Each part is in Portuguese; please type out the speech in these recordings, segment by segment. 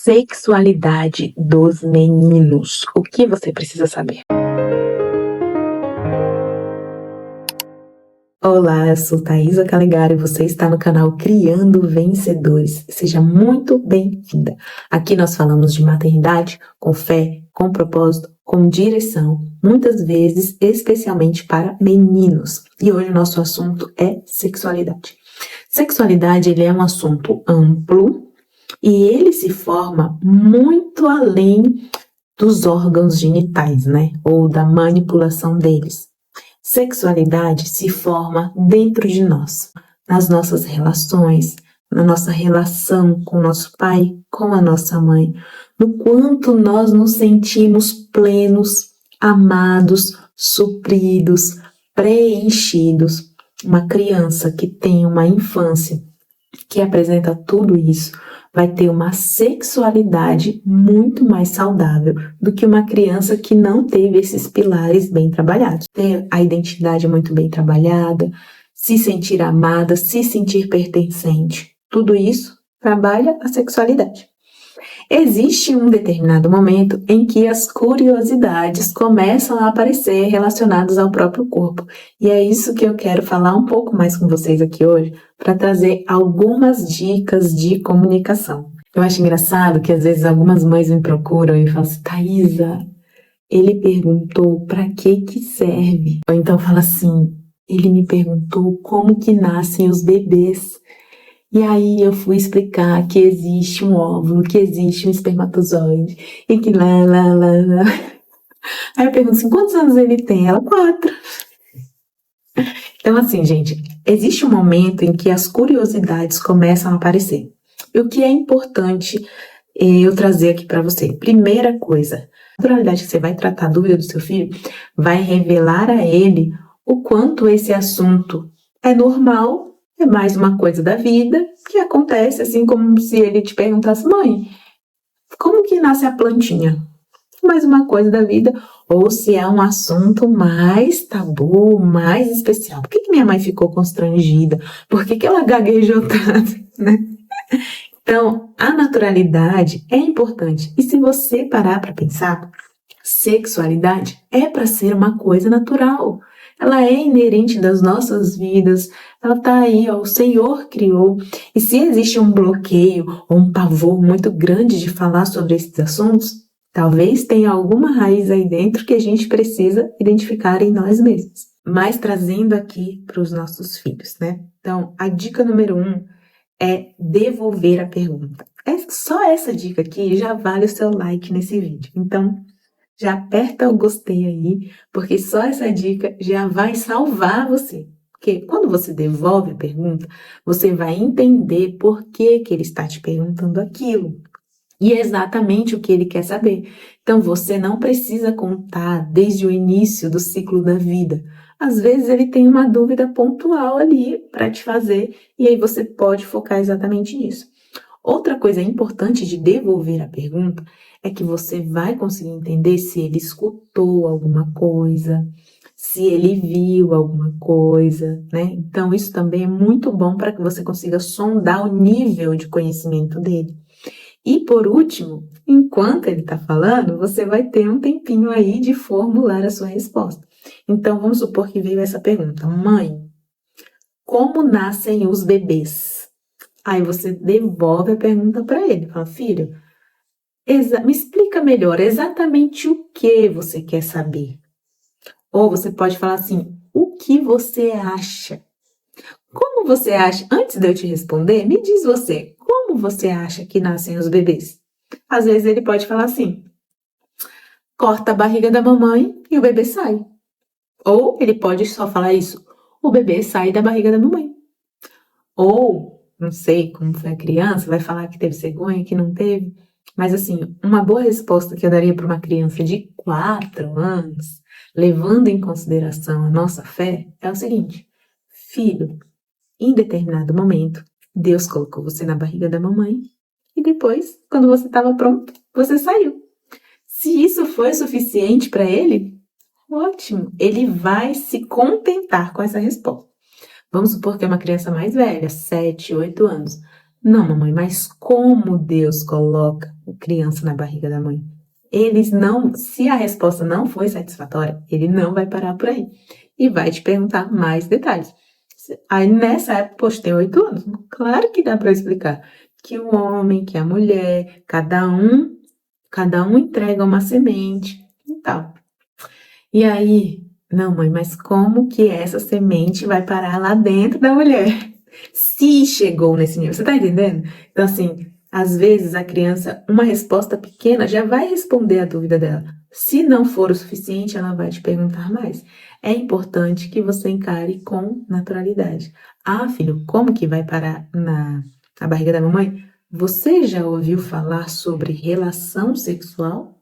Sexualidade dos meninos. O que você precisa saber? Olá, eu sou Thaisa Calegari e você está no canal Criando Vencedores. Seja muito bem-vinda. Aqui nós falamos de maternidade com fé, com propósito, com direção, muitas vezes especialmente para meninos. E hoje o nosso assunto é sexualidade. Sexualidade, ele é um assunto amplo e ele se forma muito além dos órgãos genitais, né? Ou da manipulação deles. Sexualidade se forma dentro de nós, nas nossas relações, na nossa relação com o nosso pai, com a nossa mãe, no quanto nós nos sentimos plenos, amados, supridos, preenchidos. Uma criança que tem uma infância que apresenta tudo isso vai ter uma sexualidade muito mais saudável do que uma criança que não teve esses pilares bem trabalhados. Ter a identidade muito bem trabalhada, se sentir amada, se sentir pertencente. Tudo isso trabalha a sexualidade. Existe um determinado momento em que as curiosidades começam a aparecer relacionadas ao próprio corpo. E é isso que eu quero falar um pouco mais com vocês aqui hoje, para trazer algumas dicas de comunicação. Eu acho engraçado que às vezes algumas mães me procuram e falam assim: Thaisa, ele perguntou para que serve? Ou então fala assim: ele me perguntou como que nascem os bebês. E aí eu fui explicar que existe um óvulo, que existe um espermatozoide, e que lá. Aí eu pergunto assim, quantos anos ele tem? Ela, 4. Então assim, gente, existe um momento em que as curiosidades começam a aparecer. E o que é importante eu trazer aqui para você? Primeira coisa, a naturalidade que você vai tratar a dúvida do seu filho vai revelar a ele o quanto esse assunto é normal, é mais uma coisa da vida que acontece, assim como se ele te perguntasse: mãe, como que nasce a plantinha? Mais uma coisa da vida, ou se é um assunto mais tabu, mais especial. Por que minha mãe ficou constrangida? Por que ela gaguejou tanto, né? Então, a naturalidade é importante. E se você parar para pensar, sexualidade é para ser uma coisa natural. Ela é inerente das nossas vidas, ela está aí, ó, o Senhor criou. E se existe um bloqueio ou um pavor muito grande de falar sobre esses assuntos, talvez tenha alguma raiz aí dentro que a gente precisa identificar em nós mesmos. Mas trazendo aqui para os nossos filhos, né? Então, a dica número 1 é devolver a pergunta. Só essa dica aqui já vale o seu like nesse vídeo. Então, já aperta o gostei aí, porque só essa dica já vai salvar você. Porque quando você devolve a pergunta, você vai entender por que ele está te perguntando aquilo. E é exatamente o que ele quer saber. Então, você não precisa contar desde o início do ciclo da vida. Às vezes, ele tem uma dúvida pontual ali para te fazer, e aí você pode focar exatamente nisso. Outra coisa importante de devolver a pergunta é que você vai conseguir entender se ele escutou alguma coisa, se ele viu alguma coisa, né? Então, isso também é muito bom para que você consiga sondar o nível de conhecimento dele. E, por último, enquanto ele está falando, você vai ter um tempinho aí de formular a sua resposta. Então, vamos supor que veio essa pergunta: mãe, como nascem os bebês? Aí você devolve a pergunta para ele, fala: filho, me explica melhor exatamente o que você quer saber. Ou você pode falar assim: o que você acha? Como você acha? Antes de eu te responder, me diz você, como você acha que nascem os bebês? Às vezes ele pode falar assim: corta a barriga da mamãe e o bebê sai. Ou ele pode só falar isso: o bebê sai da barriga da mamãe. Ou, não sei como foi a criança, vai falar que teve cegonha, que não teve. Mas assim, uma boa resposta que eu daria para uma criança de 4 anos, levando em consideração a nossa fé, é o seguinte: filho, em determinado momento, Deus colocou você na barriga da mamãe e depois, quando você estava pronto, você saiu. Se isso foi suficiente para ele, ótimo, ele vai se contentar com essa resposta. Vamos supor que é uma criança mais velha, 7, 8 anos. Não, mamãe, mas como Deus coloca criança na barriga da mãe. Eles não, se a resposta não foi satisfatória, ele não vai parar por aí e vai te perguntar mais detalhes. Aí nessa época, poxa, tem 8 anos, claro que dá para explicar que o homem, que a mulher, cada um entrega uma semente e tal. E aí, não, mãe, mas como que essa semente vai parar lá dentro da mulher? Se chegou nesse nível, você tá entendendo? Então, assim, às vezes a criança, uma resposta pequena já vai responder a dúvida dela. Se não for o suficiente, ela vai te perguntar mais. É importante que você encare com naturalidade. Ah, filho, como que vai parar na barriga da mamãe? Você já ouviu falar sobre relação sexual?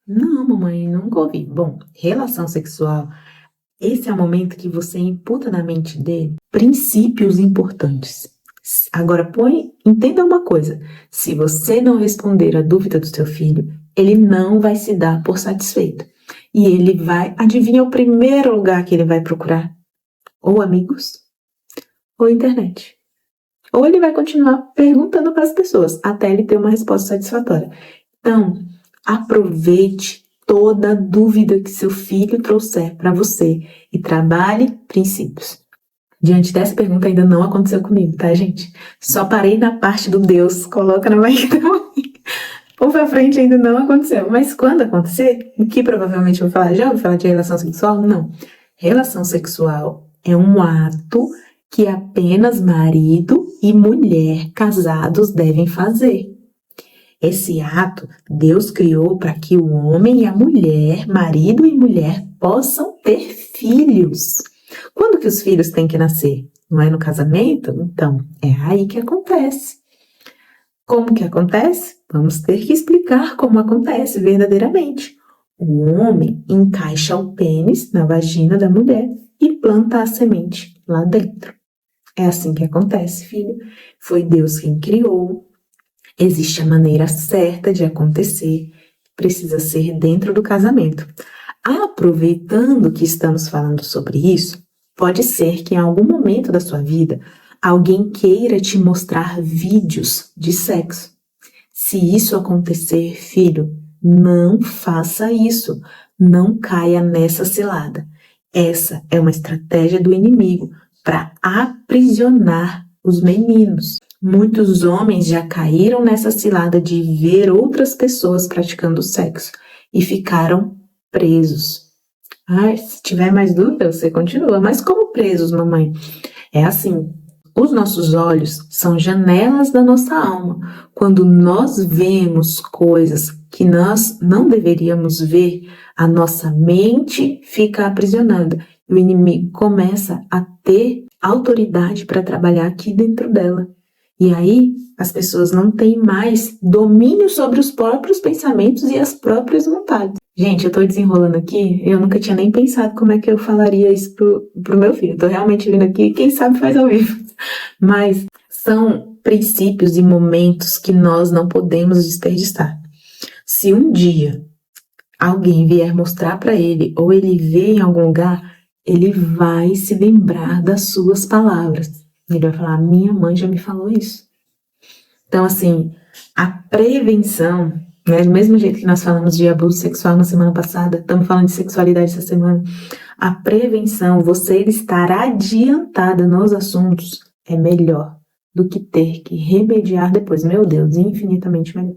Não, mamãe, nunca ouvi. Bom, relação sexual, esse é o momento que você imputa na mente dele princípios importantes. Agora, entenda uma coisa: se você não responder a dúvida do seu filho, ele não vai se dar por satisfeito. E ele vai, adivinha o primeiro lugar que ele vai procurar? Ou amigos, ou internet. Ou ele vai continuar perguntando para as pessoas, até ele ter uma resposta satisfatória. Então, aproveite toda dúvida que seu filho trouxer para você e trabalhe princípios. Diante dessa pergunta ainda não aconteceu comigo, tá, gente? Só parei na parte do Deus, coloca na barriga da mãe. Ou pra frente ainda não aconteceu. Mas quando acontecer, o que provavelmente eu vou falar, já ouviu falar de relação sexual? Não. Relação sexual é um ato que apenas marido e mulher casados devem fazer. Esse ato Deus criou para que o homem e a mulher, marido e mulher, possam ter filhos. Quando que os filhos têm que nascer? Não é no casamento? Então, é aí que acontece. Como que acontece? Vamos ter que explicar como acontece verdadeiramente. O homem encaixa o pênis na vagina da mulher e planta a semente lá dentro. É assim que acontece, filho. Foi Deus quem criou. Existe a maneira certa de acontecer. Precisa ser dentro do casamento. Aproveitando que estamos falando sobre isso, pode ser que em algum momento da sua vida alguém queira te mostrar vídeos de sexo. Se isso acontecer, filho, não faça isso. Não caia nessa cilada. Essa é uma estratégia do inimigo para aprisionar os meninos. Muitos homens já caíram nessa cilada de ver outras pessoas praticando sexo e ficaram presos. Se tiver mais dúvida, você continua. Mas como presos, mamãe? É assim, os nossos olhos são janelas da nossa alma. Quando nós vemos coisas que nós não deveríamos ver, a nossa mente fica aprisionada. E o inimigo começa a ter autoridade para trabalhar aqui dentro dela. E aí, as pessoas não têm mais domínio sobre os próprios pensamentos e as próprias vontades. Gente, eu tô desenrolando aqui, eu nunca tinha nem pensado como é que eu falaria isso pro meu filho. Eu tô realmente vindo aqui, quem sabe faz ao vivo. Mas são princípios e momentos que nós não podemos desperdiçar. Se um dia alguém vier mostrar para ele, ou ele vê em algum lugar, ele vai se lembrar das suas palavras. Ele vai falar, minha mãe já me falou isso. Então, assim, a prevenção, né, do mesmo jeito que nós falamos de abuso sexual na semana passada, estamos falando de sexualidade essa semana, a prevenção, você estar adiantada nos assuntos, é melhor do que ter que remediar depois. Meu Deus, infinitamente melhor.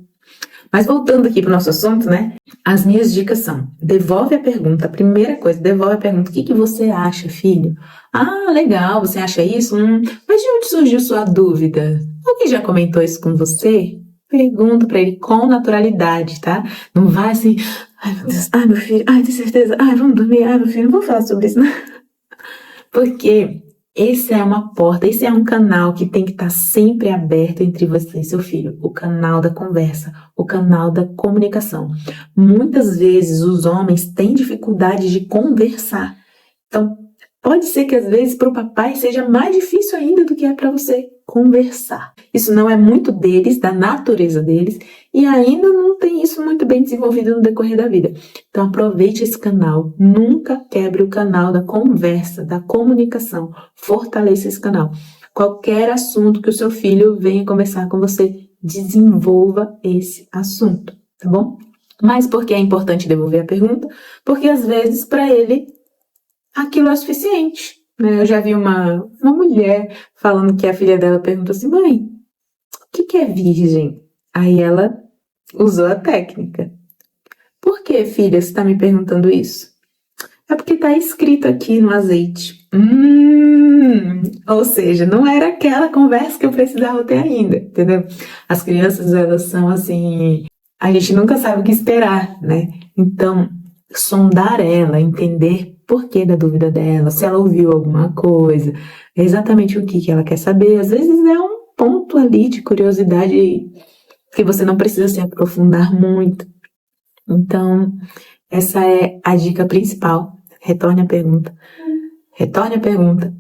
Mas voltando aqui para o nosso assunto, né? As minhas dicas são, devolve a pergunta, a primeira coisa, devolve a pergunta, o que você acha, filho? Ah, legal, você acha isso? Mas de onde surgiu sua dúvida? Alguém já comentou isso com você? Pergunta para ele com naturalidade, tá? Não vai assim, ai meu Deus, ai meu filho, ai tem certeza, ai vamos dormir, ai meu filho, não vou falar sobre isso, não. Porque esse é uma porta, esse é um canal que tem que estar sempre aberto entre você e seu filho. O canal da conversa, o canal da comunicação. Muitas vezes os homens têm dificuldade de conversar. Então, pode ser que às vezes para o papai seja mais difícil ainda do que é para você conversar. Isso não é muito deles, da natureza deles, e ainda não tem isso muito bem desenvolvido no decorrer da vida. Então aproveite esse canal, nunca quebre o canal da conversa, da comunicação, fortaleça esse canal. Qualquer assunto que o seu filho venha conversar com você, desenvolva esse assunto, tá bom? Mas por que é importante devolver a pergunta? Porque às vezes para ele aquilo é suficiente, né? Eu já vi uma mulher falando que a filha dela perguntou assim: mãe, o que é virgem? Aí ela usou a técnica. Por que, filha, você está me perguntando isso? É porque está escrito aqui no azeite. Ou seja, não era aquela conversa que eu precisava ter ainda, entendeu? As crianças, elas são assim, a gente nunca sabe o que esperar, né? Então, sondar ela, entender por que da dúvida dela, se ela ouviu alguma coisa, exatamente o que ela quer saber. Às vezes é um ponto ali de curiosidade que você não precisa se aprofundar muito. Então, essa é a dica principal. Retorne a pergunta. Retorne a pergunta.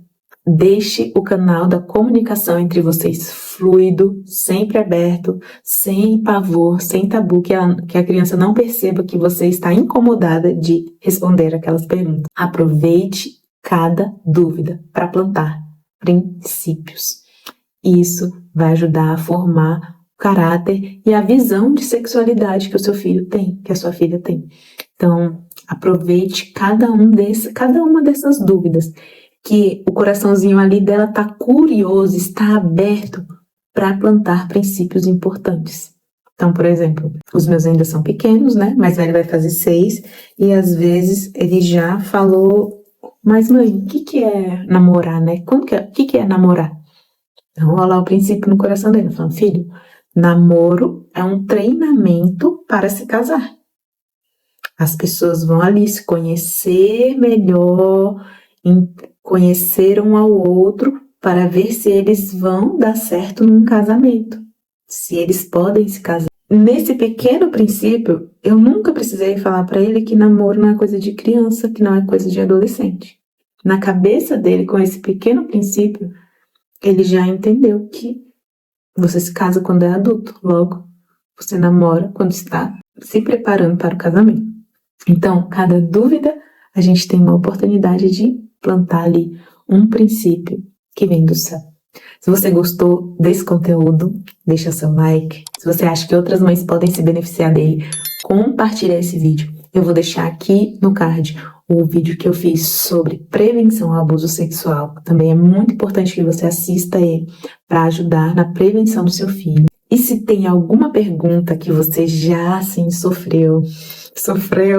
Deixe o canal da comunicação entre vocês fluido, sempre aberto, sem pavor, sem tabu, que a criança não perceba que você está incomodada de responder aquelas perguntas. Aproveite cada dúvida para plantar princípios. Isso vai ajudar a formar o caráter e a visão de sexualidade que o seu filho tem, que a sua filha tem. Então, aproveite cada uma dessas dúvidas, que o coraçãozinho ali dela está curioso, está aberto para plantar princípios importantes. Então, por exemplo, os meus ainda são pequenos, né? Mas ele vai fazer 6 e às vezes ele já falou: mas mãe, o que é namorar, né? O que é namorar? Então, olha lá o princípio no coração dele, falando: filho, namoro é um treinamento para se casar. As pessoas vão ali se conhecer melhor, conhecer um ao outro para ver se eles vão dar certo num casamento, se eles podem se casar. Nesse pequeno princípio, eu nunca precisei falar para ele que namoro não é coisa de criança, que não é coisa de adolescente. Na cabeça dele, com esse pequeno princípio, ele já entendeu que você se casa quando é adulto, logo você namora quando está se preparando para o casamento. Então, cada dúvida, a gente tem uma oportunidade de plantar ali um princípio que vem do céu. Se você gostou desse conteúdo, deixa seu like. Se você acha que outras mães podem se beneficiar dele, compartilha esse vídeo. Eu vou deixar aqui no card o vídeo que eu fiz sobre prevenção ao abuso sexual. Também é muito importante que você assista ele para ajudar na prevenção do seu filho. E se tem alguma pergunta que você já assim sofreu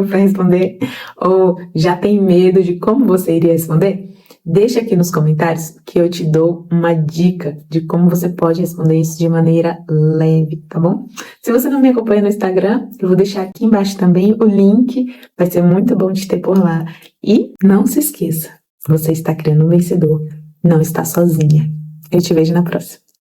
para responder, ou já tem medo de como você iria responder, deixa aqui nos comentários que eu te dou uma dica de como você pode responder isso de maneira leve, tá bom? Se você não me acompanha no Instagram, eu vou deixar aqui embaixo também o link, vai ser muito bom te ter por lá. E não se esqueça, você está criando um vencedor, não está sozinha. Eu te vejo na próxima.